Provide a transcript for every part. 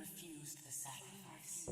refused the sacrifice.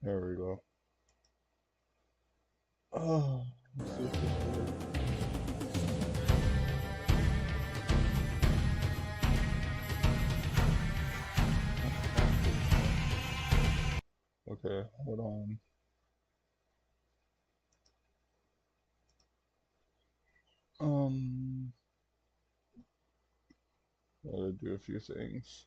There we go. Oh, let's see if this works. Okay, hold on. Gotta do a few things.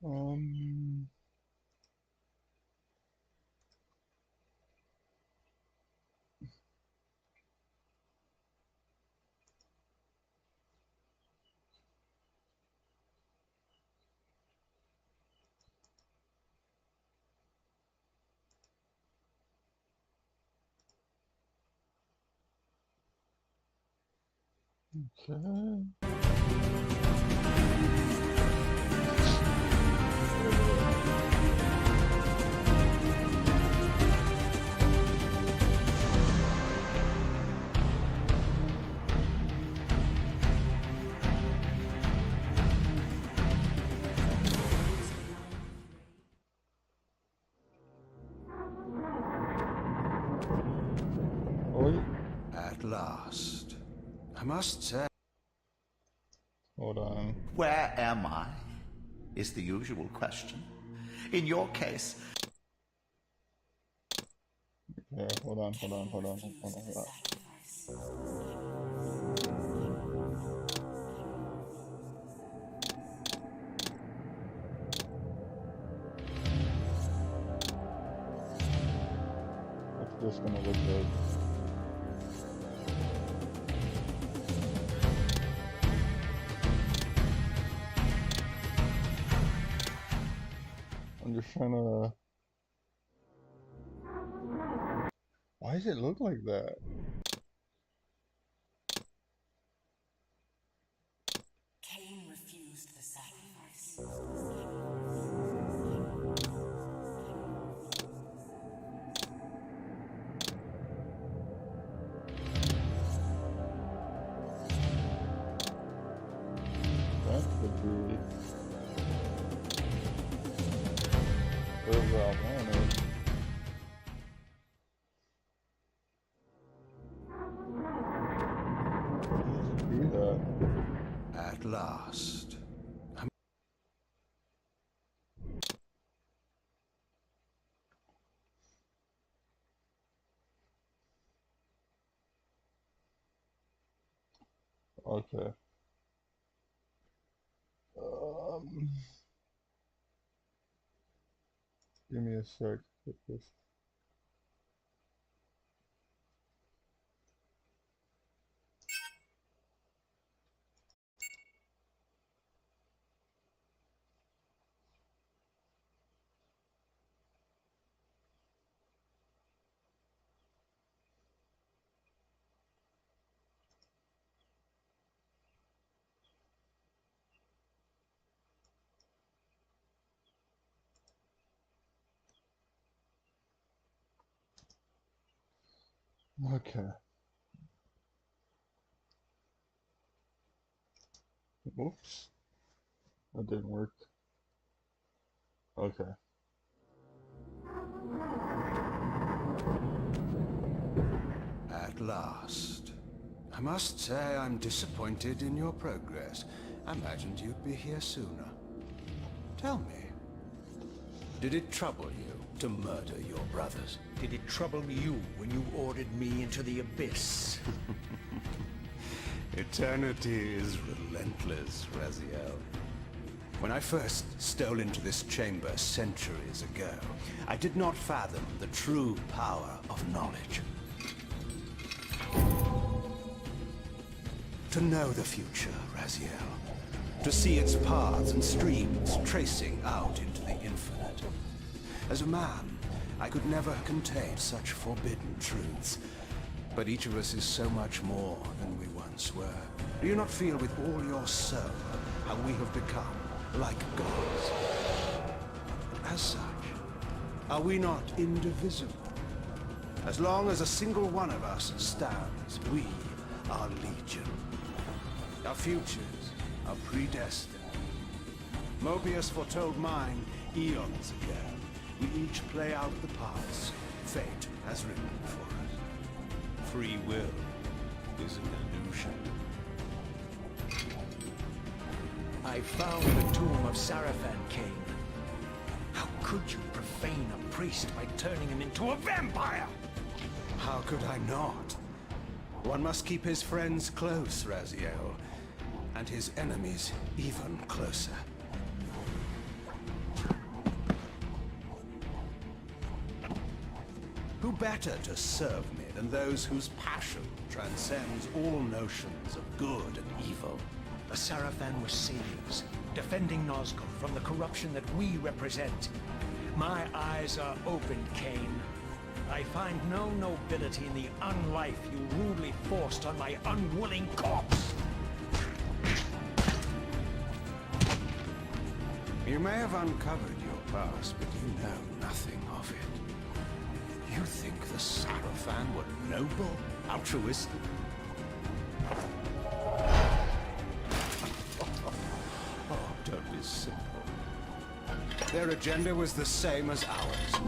Um, okay. Wait, At last. I must say... hold on. Where am I? Is the usual question. In your case, Yeah, hold on. What's this gonna look like? I'm just trying to... Why does it look like that? Cain refused the sacrifice. That could be... wherever I want it. Do that. At last. Okay. Give me a sec. Get this. Okay. Oops. That didn't work. Okay. At last. I must say I'm disappointed in your progress. I imagined you'd be here sooner. Tell me, did it trouble you to murder your brothers? Did it trouble you when you ordered me into the abyss? Eternity is relentless, Raziel. When I first stole into this chamber centuries ago, I did not fathom the true power of knowledge. To know the future, Raziel. To see its paths and streams tracing out into the infinite. As a man, I could never contain such forbidden truths. But each of us is so much more than we once were. Do you not feel with all your soul and we have become like gods. As such, are we not indivisible? As long as a single one of us stands, we are legion. Our futures are predestined. Mobius foretold mine eons ago. We each play out the parts fate has written for us. Free will is an illusion. I found the tomb of Sarafan, Kane. How could you profane a priest by turning him into a vampire? How could I not? One must keep his friends close, Raziel, and his enemies even closer. Who better to serve me than those whose passion transcends all notions of good and evil? The Sarafan were saviors, defending Nazgul from the corruption that we represent. My eyes are opened, Kane. I find no nobility in the unlife you rudely forced on my unwilling corpse. You may have uncovered your past, but you know nothing of it. You think the Sarafan were noble, altruistic? Oh, don't be simple. Their agenda was the same as ours.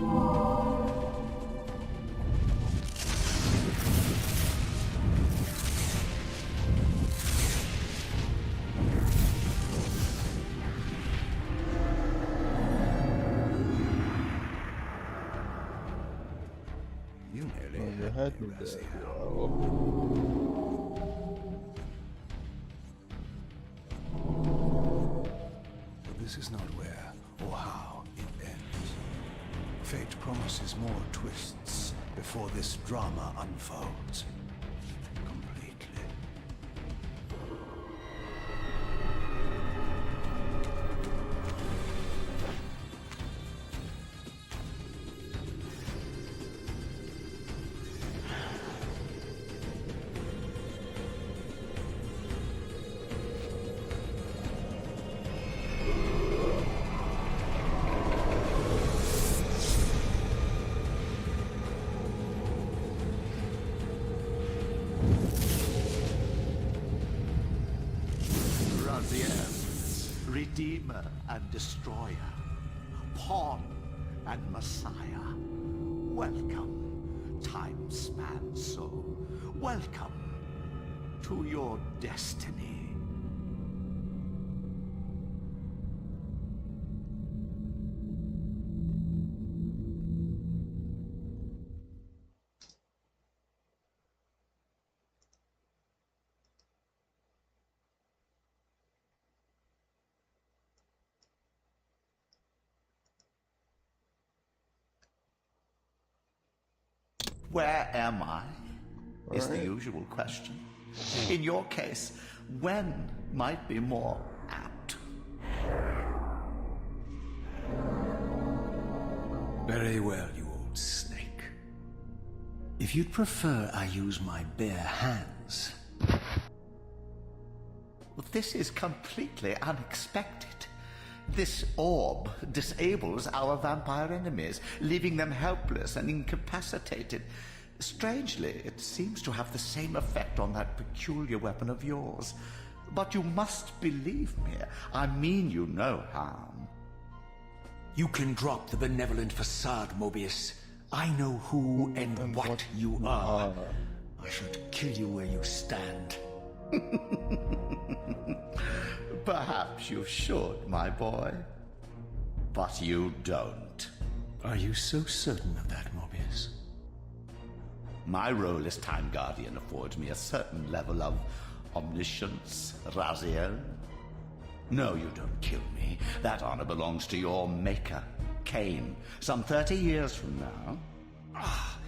You nearly You had me there. Raziel. Oh. But this is not where or how it ends. Fate promises more twists before this drama unfolds completely. Raziel, Redeemer and Destroyer, Pawn and Messiah. Welcome, time-span soul. Welcome to your destiny. Where am I? Is the usual question. In your case, when might be more apt. Very well, you old snake. If you'd prefer I use my bare hands... Well, this is completely unexpected. This orb disables our vampire enemies, leaving them helpless and incapacitated. Strangely, it seems to have the same effect on that peculiar weapon of yours. But you must believe me. I mean you no harm. You can drop the benevolent facade, Mobius. I know who and what you are. I should kill you where you stand. Perhaps you should, my boy. But you don't. Are you so certain of that, Mobius? My role as Time Guardian affords me a certain level of omniscience, Raziel. No, you don't kill me. That honor belongs to your maker, Kane, some 30 years from now. Ah,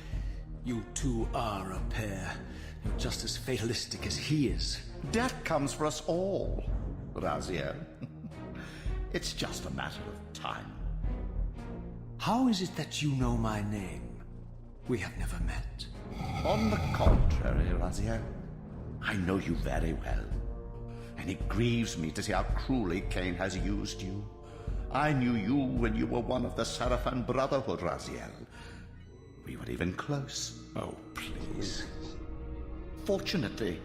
you two are a pair. You're just as fatalistic as he is. Death comes for us all, Raziel. It's just a matter of time. How is it that you know my name? We have never met. On the contrary, Raziel, I know you very well. and it grieves me to see how cruelly Cain has used you. I knew you when you were one of the Sarafan Brotherhood, Raziel. We were even close. Oh, please. Fortunately,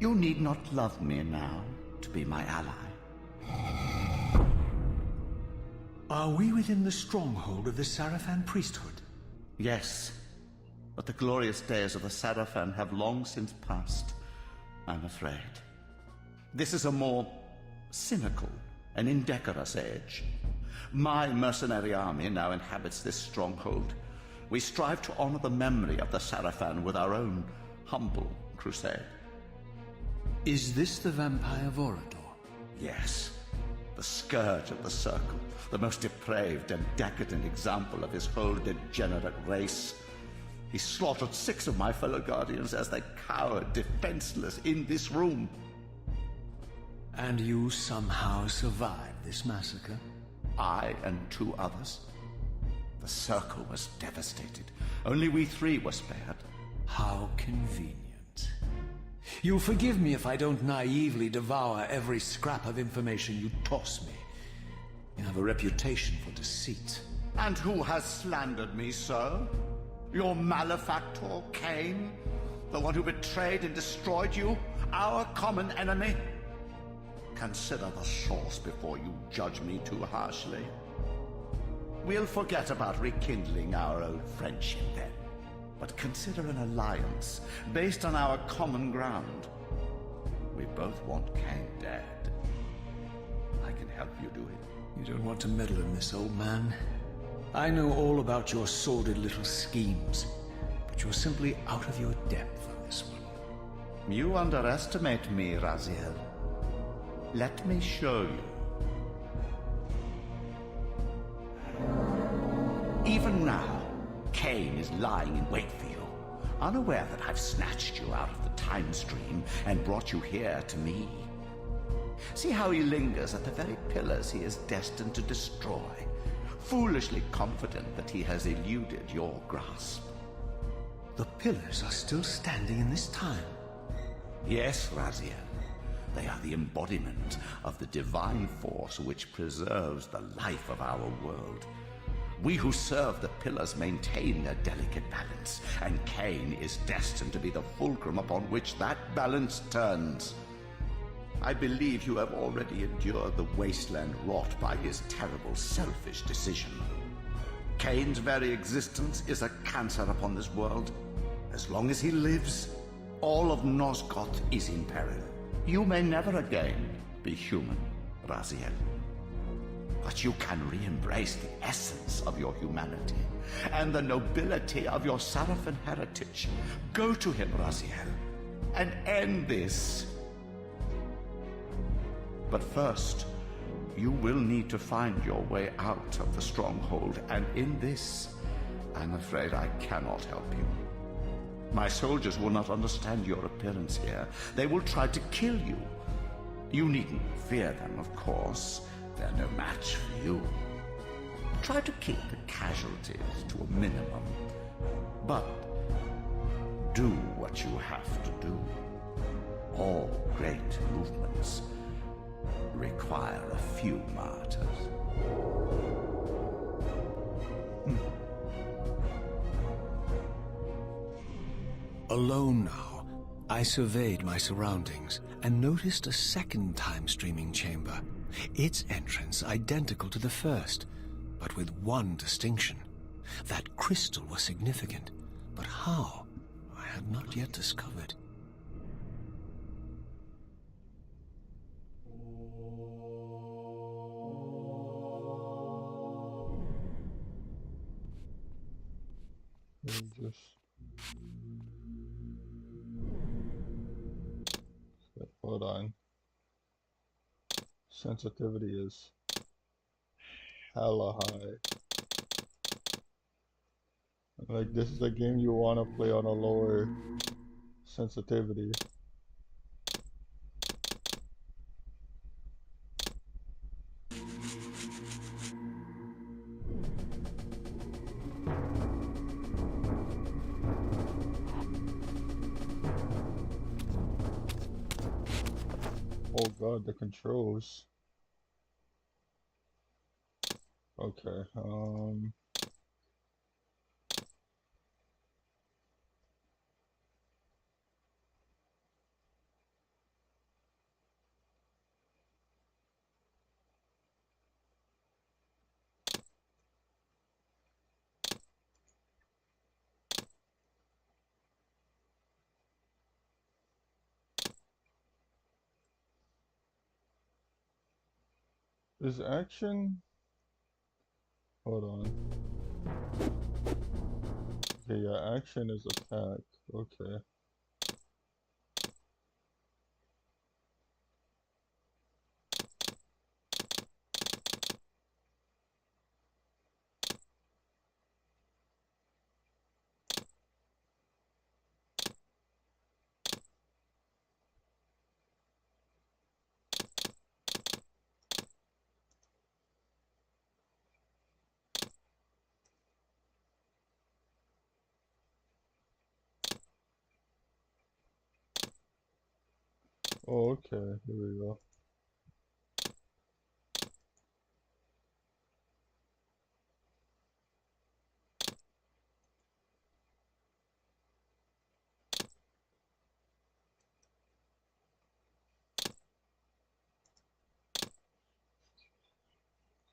you need not love me now to be my ally. Are we within the stronghold of the Sarafan priesthood? Yes, but the glorious days of the Sarafan have long since passed, I'm afraid. This is a more cynical and indecorous age. My mercenary army now inhabits this stronghold. We strive to honor the memory of the Sarafan with our own humble crusade. Is this the vampire Vorador? Yes, the scourge of the Circle, the most depraved and decadent example of his whole degenerate race. He slaughtered 6 of my fellow Guardians as they cowered defenseless in this room. And you somehow survived this massacre? I and 2 others. The Circle was devastated. Only we 3 were spared. How convenient. You'll forgive me if I don't naively devour every scrap of information you toss me. You have a reputation for deceit. And who has slandered me so? Your malefactor, Cain? The one who betrayed and destroyed you? Our common enemy? Consider the source before you judge me too harshly. We'll forget about rekindling our old friendship then. But consider an alliance based on our common ground. We both want Cain dead. I can help you do it. You don't want to meddle in this, old man. I know all about your sordid little schemes, but you're simply out of your depth on this one. You underestimate me, Raziel. Let me show you. Even now, Cain is lying in wait for you, unaware that I've snatched you out of the time stream and brought you here to me. See how he lingers at the very pillars he is destined to destroy, foolishly confident that he has eluded your grasp. The pillars are still standing in this time. Yes, Raziel. They are the embodiment of the divine force which preserves the life of our world. We who serve the pillars maintain their delicate balance, and Cain is destined to be the fulcrum upon which that balance turns. I believe you have already endured the wasteland wrought by his terrible, selfish decision. Cain's very existence is a cancer upon this world. As long as he lives, all of Nosgoth is in peril. You may never again be human, Raziel. But you can re-embrace the essence of your humanity and the nobility of your Sarafan heritage. Go to him, Raziel, and end this. But first, you will need to find your way out of the stronghold, and in this, I'm afraid I cannot help you. My soldiers will not understand your appearance here. They will try to kill you. You needn't fear them, of course. They're no match for you. Try to keep the casualties to a minimum. But do what you have to do. All great movements require a few martyrs. Alone now, I surveyed my surroundings and noticed a second time-streaming chamber. Its entrance identical to the first, but with one distinction. That crystal was significant, but how, I had not yet discovered. Hold on. Sensitivity is hella high. Like, this is a game you want to play on a lower sensitivity. Oh god, the controls. Okay, is action? Hold on. Okay, yeah, action is attack. Okay. Oh, okay, here we go.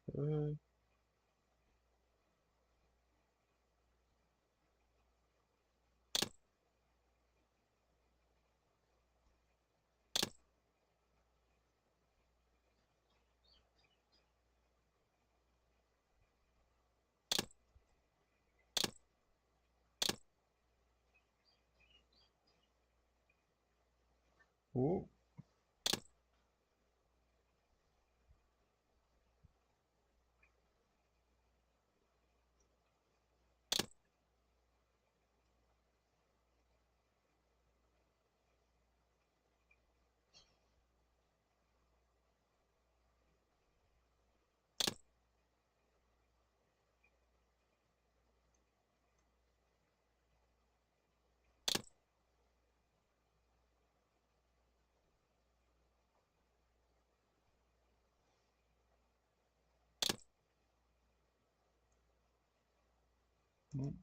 Okay. Oh, mm,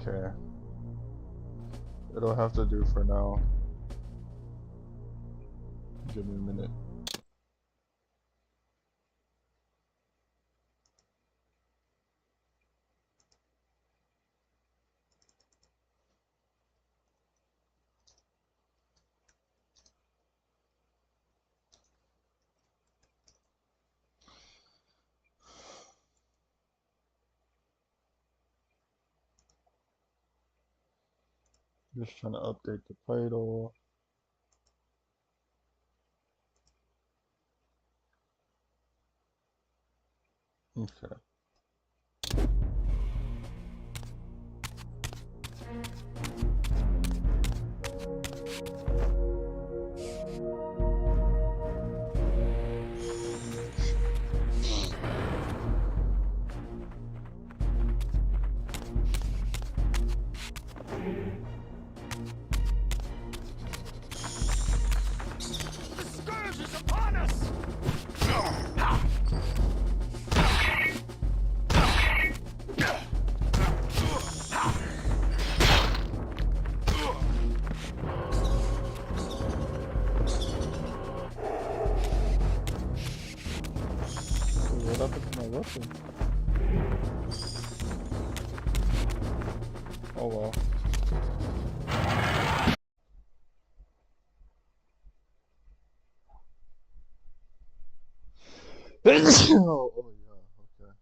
okay. It'll have to do for now. Give me a minute. Just trying to update the title. Okay. The scourge is upon us! So what happened to my weapon? Oh well. Oh yeah, okay.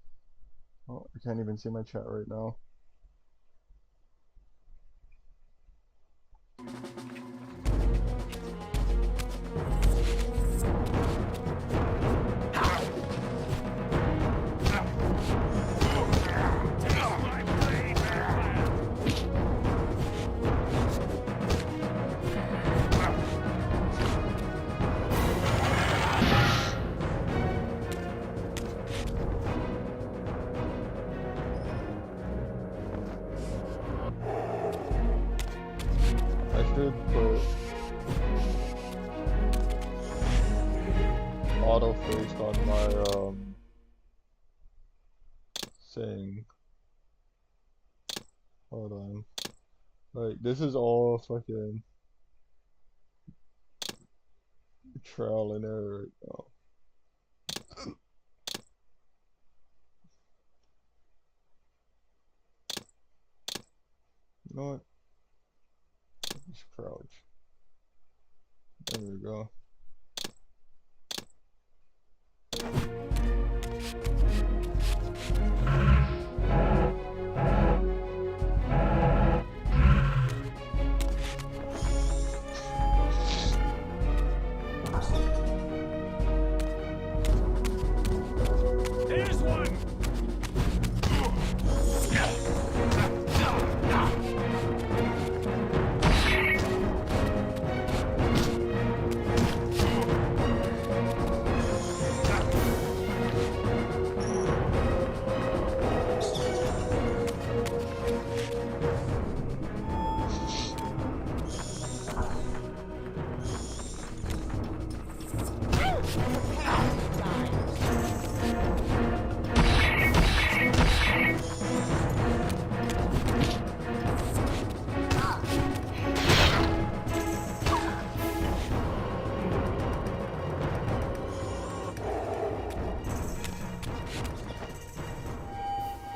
Oh, I can't even see my chat right now. should put auto face on my thing. Hold on. Like this is all fucking trial and error right now. You know what? Just crouch. There we go. There's one!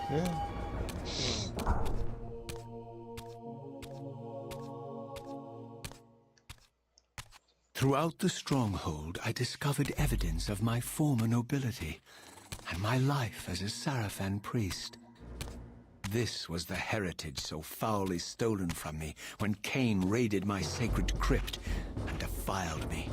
Yeah. Throughout the stronghold, I discovered evidence of my former nobility and my life as a Sarafan priest. This was the heritage so foully stolen from me when Cain raided my sacred crypt and defiled me.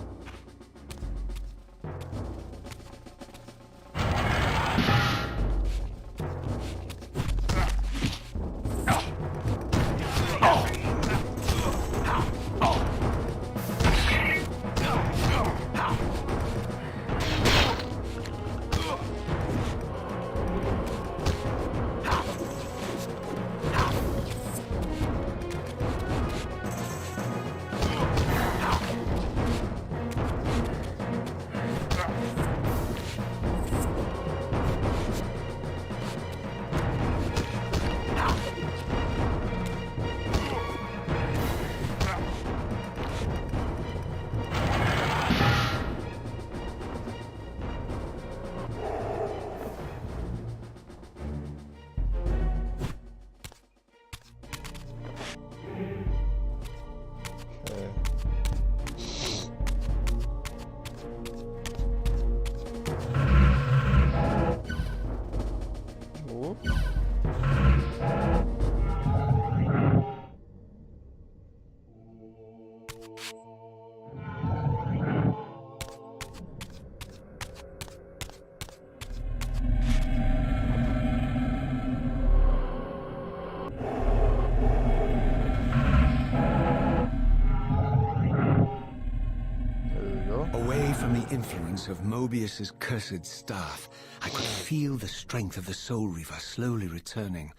Away from the influence of Mobius's cursed staff, I could feel the strength of the Soul Reaver slowly returning.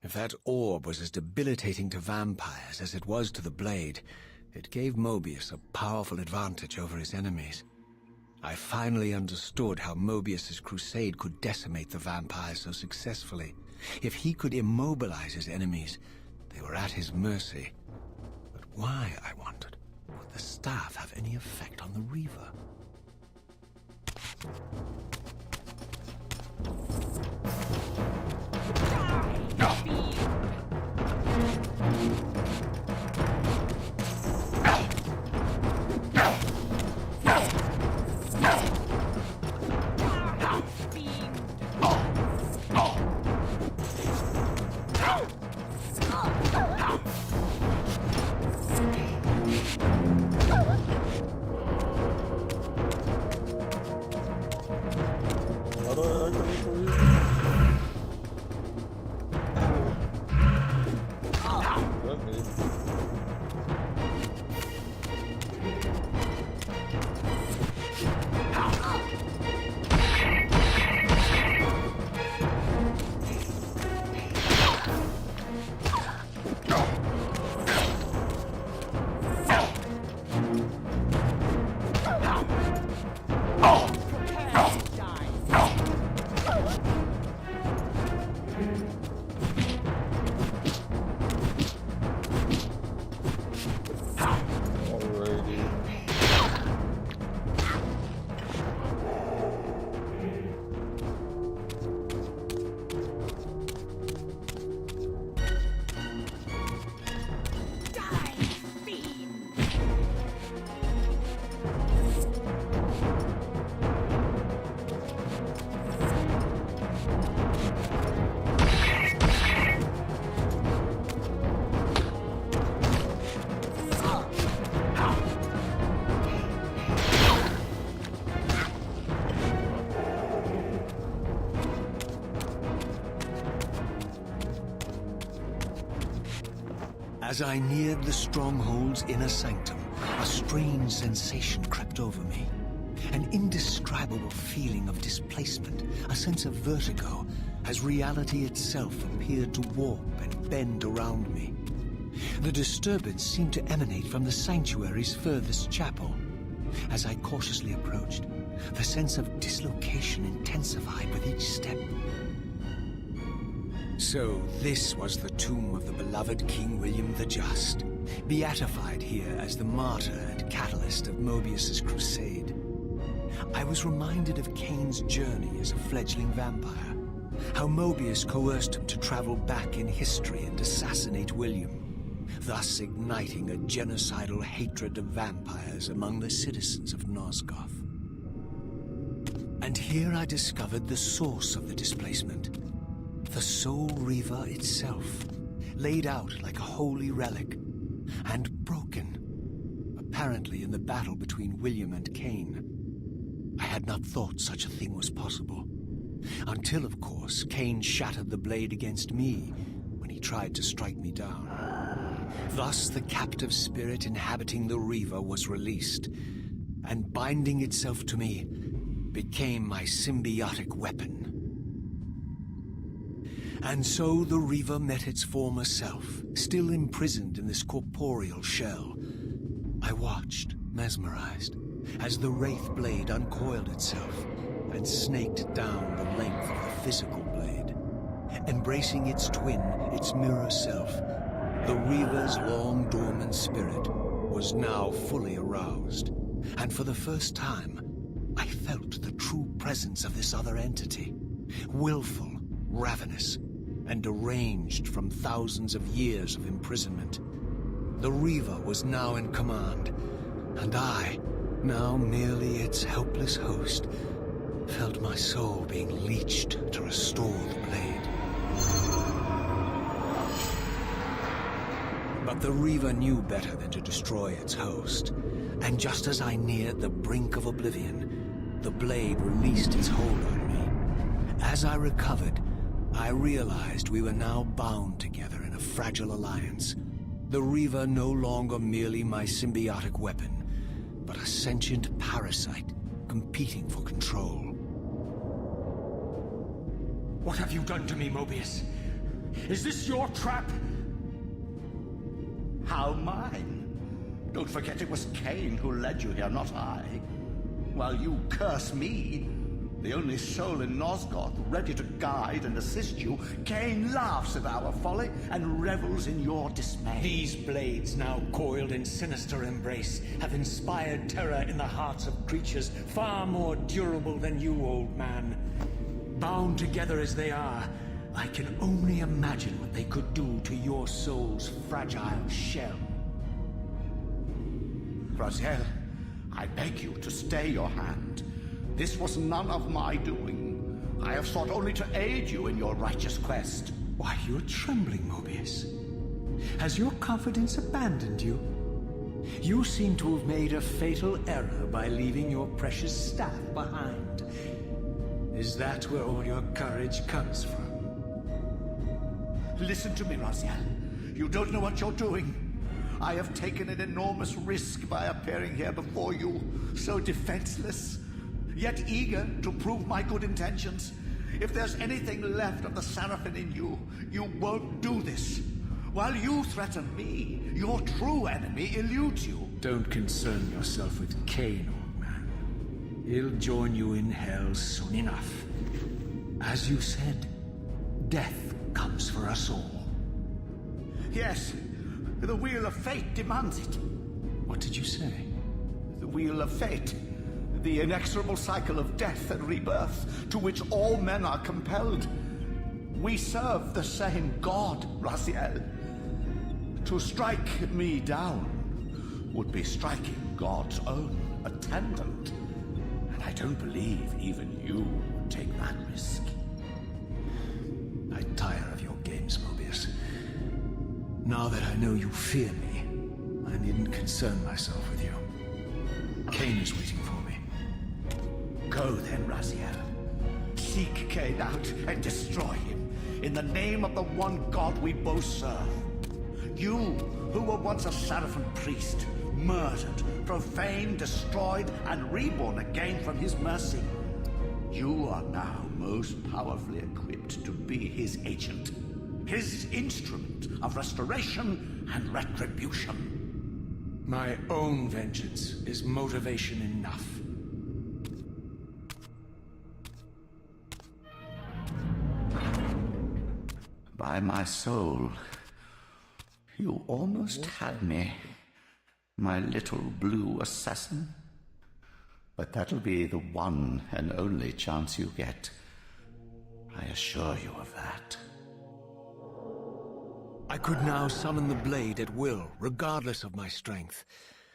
If that orb was as debilitating to vampires as it was to the blade, it gave Mobius a powerful advantage over his enemies. I finally understood how Mobius's crusade could decimate the vampires so successfully. If he could immobilize his enemies, they were at his mercy. But why, I wondered, would the staff have any effect on the Reaver? As I neared the stronghold's inner sanctum, a strange sensation crept over me. An indescribable feeling of displacement, a sense of vertigo, as reality itself appeared to warp and bend around me. The disturbance seemed to emanate from the sanctuary's furthest chapel. As I cautiously approached, the sense of dislocation intensified with each step. So this was the tomb of the beloved King William the Just, beatified here as the martyr and catalyst of Mobius's crusade. I was reminded of Kane's journey as a fledgling vampire, how Mobius coerced him to travel back in history and assassinate William, thus igniting a genocidal hatred of vampires among the citizens of Nosgoth. And here I discovered the source of the displacement. The Soul Reaver itself, laid out like a holy relic, and broken, apparently in the battle between William and Kane. I had not thought such a thing was possible, until, of course, Kane shattered the blade against me when he tried to strike me down. Thus the captive spirit inhabiting the Reaver was released, and binding itself to me, became my symbiotic weapon. And so the Reaver met its former self, still imprisoned in this corporeal shell. I watched, mesmerized, as the Wraith blade uncoiled itself and snaked down the length of the physical blade. Embracing its twin, its mirror self, the Reaver's long dormant spirit was now fully aroused, and for the first time, I felt the true presence of this other entity, willful, ravenous, and deranged from thousands of years of imprisonment. The Reaver was now in command, and I, now merely its helpless host, felt my soul being leached to restore the blade. But the Reaver knew better than to destroy its host, and just as I neared the brink of oblivion, the blade released its hold on me. As I recovered, I realized we were now bound together in a fragile alliance. The Reaver no longer merely my symbiotic weapon, but a sentient parasite competing for control. What have you done to me, Mobius? Is this your trap? How mine? Don't forget it was Kane who led you here, not I. While you curse me, the only soul in Nosgoth ready to guide and assist you, Kane laughs at our folly and revels in your dismay. These blades, now coiled in sinister embrace, have inspired terror in the hearts of creatures far more durable than you, old man. Bound together as they are, I can only imagine what they could do to your soul's fragile shell. Raziel, I beg you to stay your hand. This was none of my doing. I have sought only to aid you in your righteous quest. Why, you're trembling, Mobius. Has your confidence abandoned you? You seem to have made a fatal error by leaving your precious staff behind. Is that where all your courage comes from? Listen to me, Raziel. You don't know what you're doing. I have taken an enormous risk by appearing here before you, so defenseless, yet eager to prove my good intentions. If there's anything left of the Seraphim in you, you won't do this. While you threaten me, your true enemy eludes you. Don't concern yourself with Kane, old man. He'll join you in hell soon enough. As you said, death comes for us all. Yes, the Wheel of Fate demands it. What did you say? The Wheel of Fate. The inexorable cycle of death and rebirth to which all men are compelled. We serve the same God, Raziel. To strike me down would be striking God's own attendant. And I don't believe even you would take that risk. I tire of your games, Mobius. Now that I know you fear me, I needn't concern myself with you. Kane is waiting for me. Go then, Raziel. Seek Kane out and destroy him in the name of the one God we both serve. You who were once a Seraphim priest, murdered, profaned, destroyed, and reborn again from his mercy. You are now most powerfully equipped to be his agent, his instrument of restoration and retribution. My own vengeance is motivation enough. By my soul, you almost had me, my little blue assassin. But that'll be the one and only chance you get. I assure you of that. I could now summon the blade at will, regardless of my strength.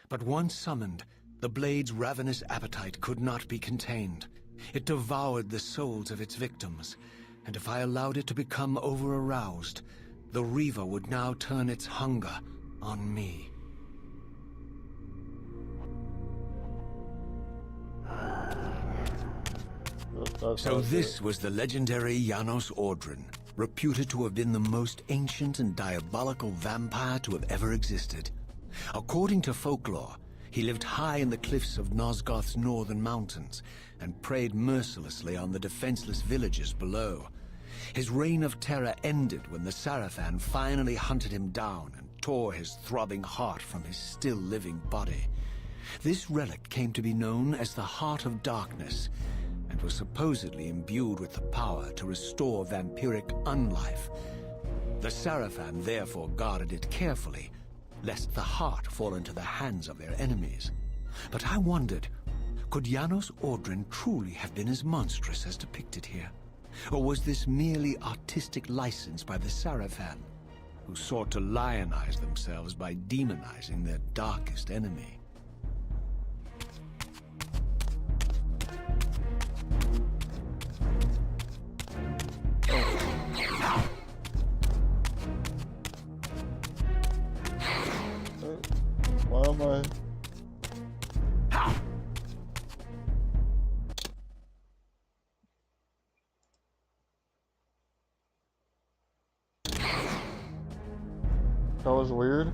But once summoned, the blade's ravenous appetite could not be contained. It devoured the souls of its victims, and if I allowed it to become over-aroused, the Reaver would now turn its hunger on me. So this was the legendary Janos Audron, reputed to have been the most ancient and diabolical vampire to have ever existed. According to folklore, he lived high in the cliffs of Nosgoth's northern mountains and preyed mercilessly on the defenseless villages below. His reign of terror ended when the Sarafan finally hunted him down and tore his throbbing heart from his still-living body. This relic came to be known as the Heart of Darkness, and was supposedly imbued with the power to restore vampiric unlife. The Sarafan therefore guarded it carefully, lest the heart fall into the hands of their enemies. But I wondered, could Janos Audron truly have been as monstrous as depicted here? Or was this merely artistic license by the Sarafan, who sought to lionize themselves by demonizing their darkest enemy? Why am I? That was weird.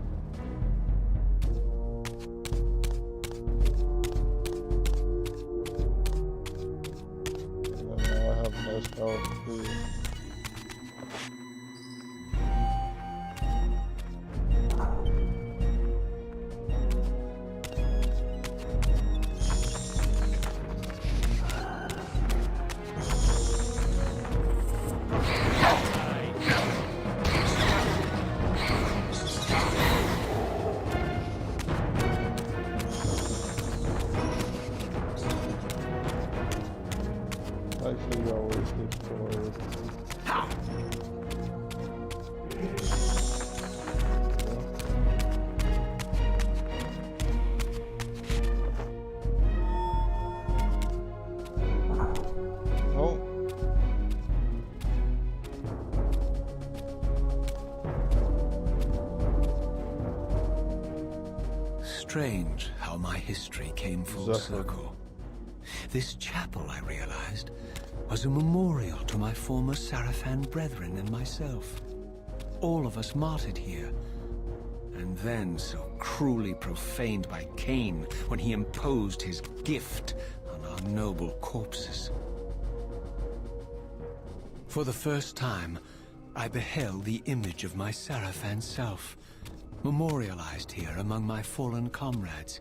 And now I have no spell too. Actually got wasted for oh. Strange how my history came full circle. This chapel, I realized, was a memorial to my former Sarafan brethren and myself. All of us martyred here, and then so cruelly profaned by Cain when he imposed his gift on our noble corpses. For the first time, I beheld the image of my Sarafan self, memorialized here among my fallen comrades.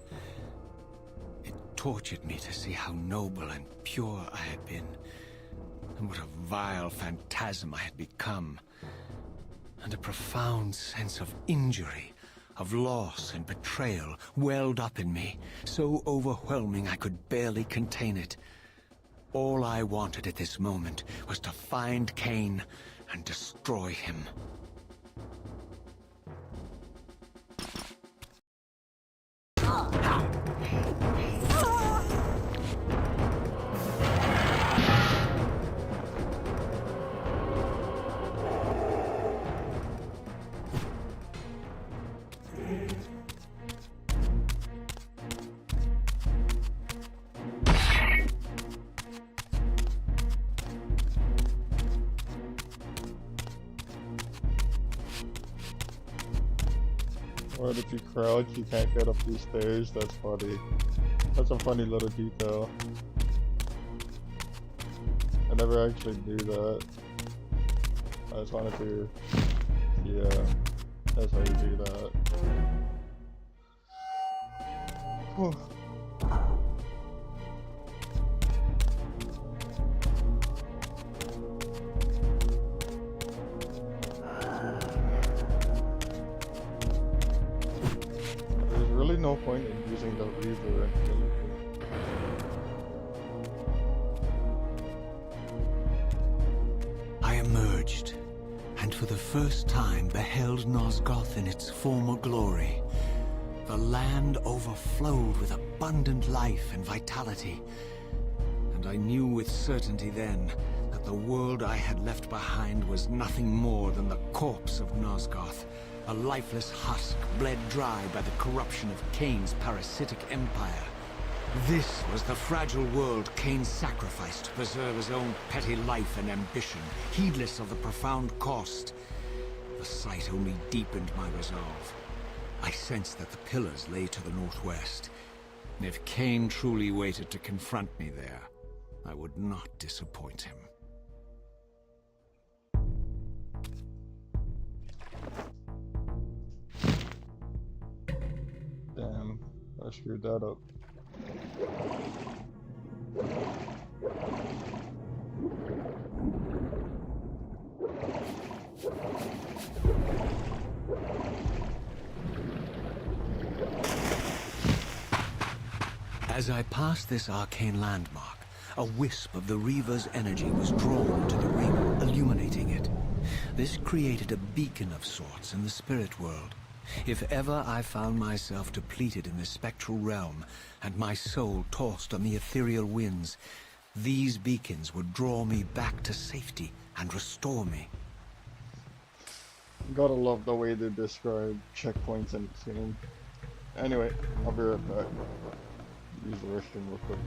It tortured me to see how noble and pure I had been, and what a vile phantasm I had become. And a profound sense of injury, of loss and betrayal welled up in me, so overwhelming I could barely contain it. All I wanted at this moment was to find Cain and destroy him. Or if you crouch, you can't get up these stairs. That's funny. That's a funny little detail. I never actually knew that. I just wanted to... Yeah, that's how you do that. Whew. There's really no point in using the Reaver and killing me. I emerged, and for the first time beheld Nosgoth in its former glory. The land overflowed with abundant life and vitality, and I knew with certainty then that the world I had left behind was nothing more than the corpse of Nosgoth, a lifeless husk bled dry by the corruption of Cain's parasitic empire. This was the fragile world Cain sacrificed to preserve his own petty life and ambition, heedless of the profound cost. The sight only deepened my resolve. I sensed that the pillars lay to the northwest, and if Cain truly waited to confront me there, I would not disappoint him. Damn, I screwed that up. As I passed this arcane landmark, a wisp of the Reaver's energy was drawn to the ring, illuminating it. This created a beacon of sorts in the spirit world. If ever I found myself depleted in the spectral realm, and my soul tossed on the ethereal winds, these beacons would draw me back to safety and restore me. Gotta love the way they describe checkpoints in this game. Anyway, I'll be right back. Use the restroom real quick.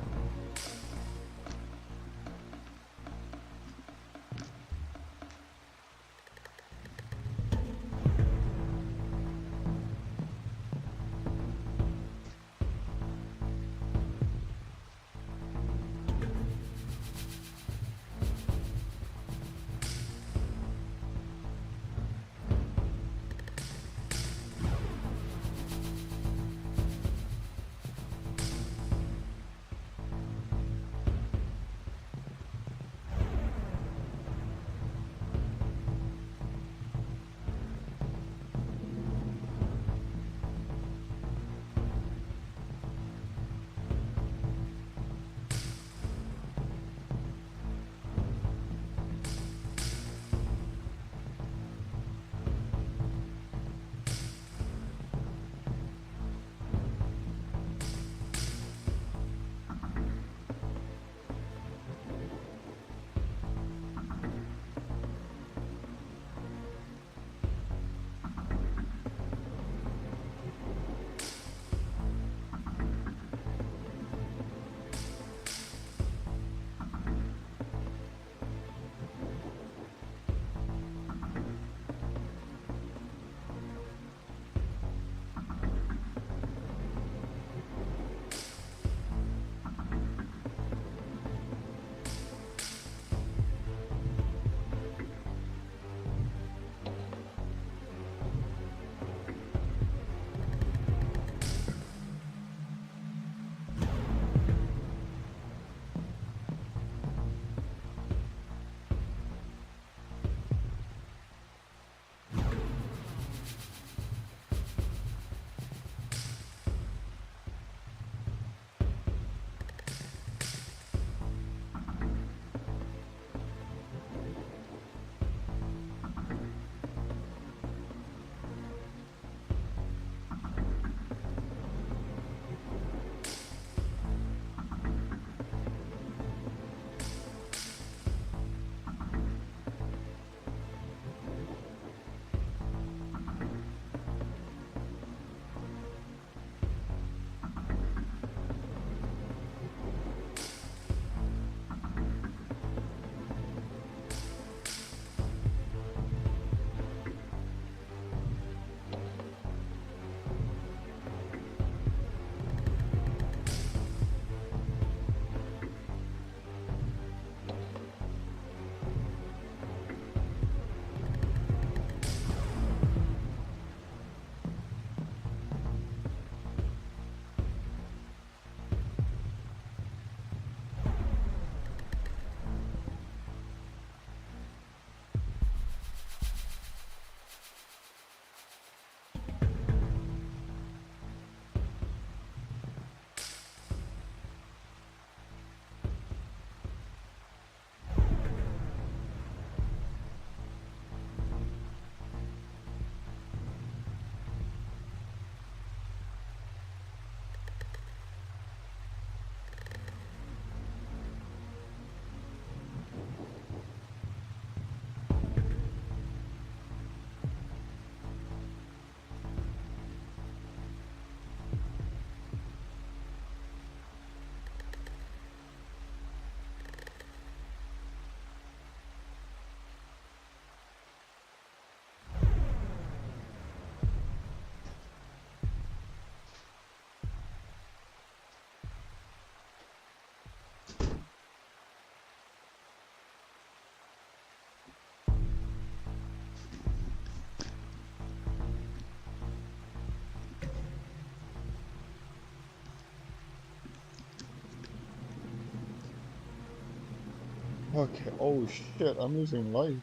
Okay, oh shit, I'm losing life.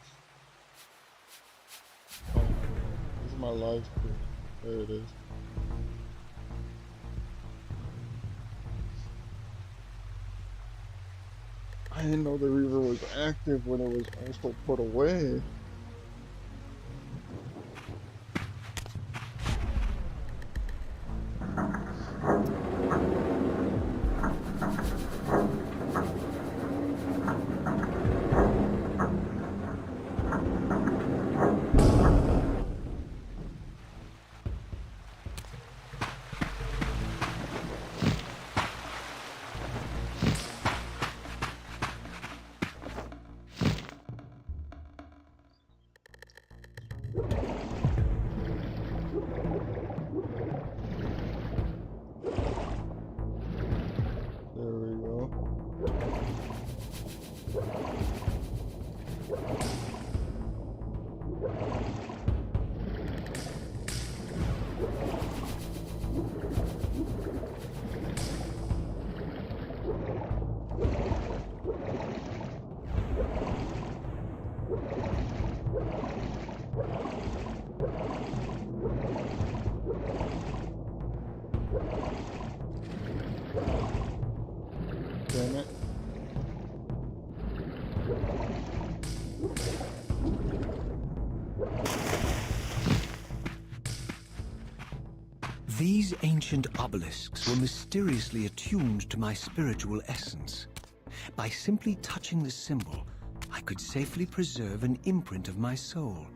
Oh, this is my life kit. There it is. I didn't know the Reaver was active when it was also put away. There we go. Damn it. These ancient obelisks were mysteriously attuned to my spiritual essence. By simply touching the symbol, I could safely preserve an imprint of my soul,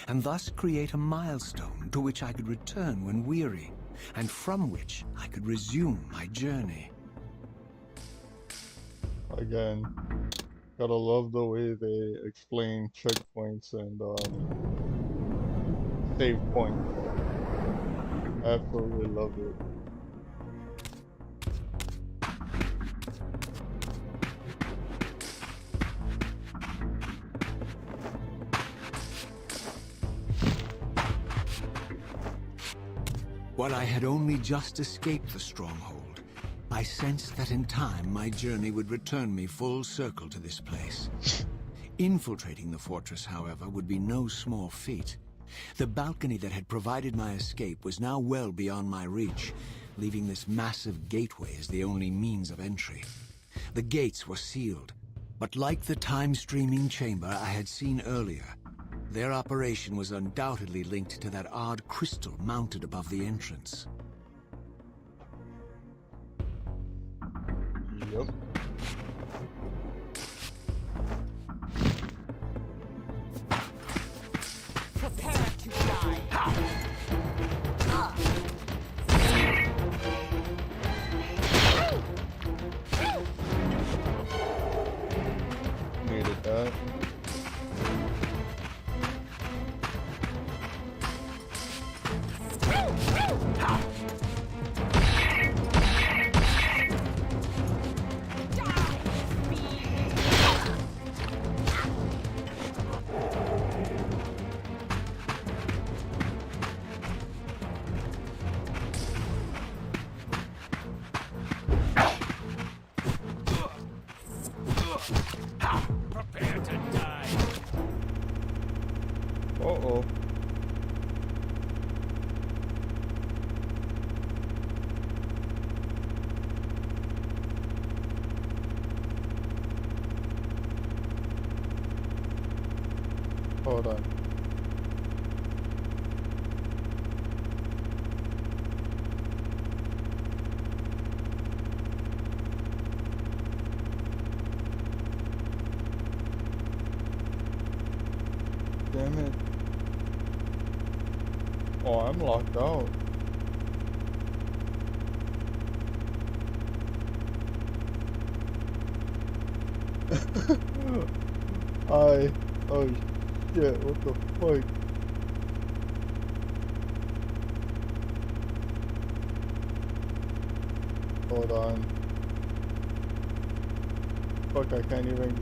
and thus create a milestone to which I could return when weary, and from which I could resume my journey. Again, gotta love the way they explain checkpoints and save points. Absolutely love it. While I had only just escaped the stronghold, I sensed that in time my journey would return me full circle to this place. Infiltrating the fortress, however, would be no small feat. The balcony that had provided my escape was now well beyond my reach, leaving this massive gateway as the only means of entry. The gates were sealed, but like the time-streaming chamber I had seen earlier, their operation was undoubtedly linked to that odd crystal mounted above the entrance. Yep. Prepare to die. Needed that. Prepare to die. Uh-oh. Hold on. Damn it. Oh, I'm locked out. Oh shit, what the fuck? Hold on. Fuck, I can't even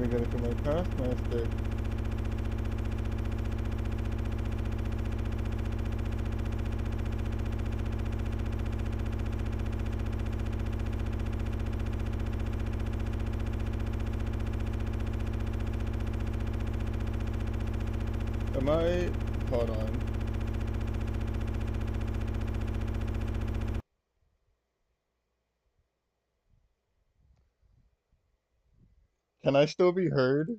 get into my Taskmaster. Am I? Hold on. Can I still be heard?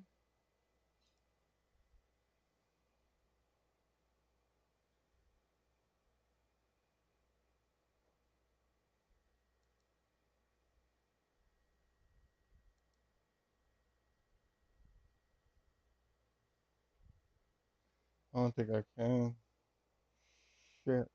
I don't think I can. Shit.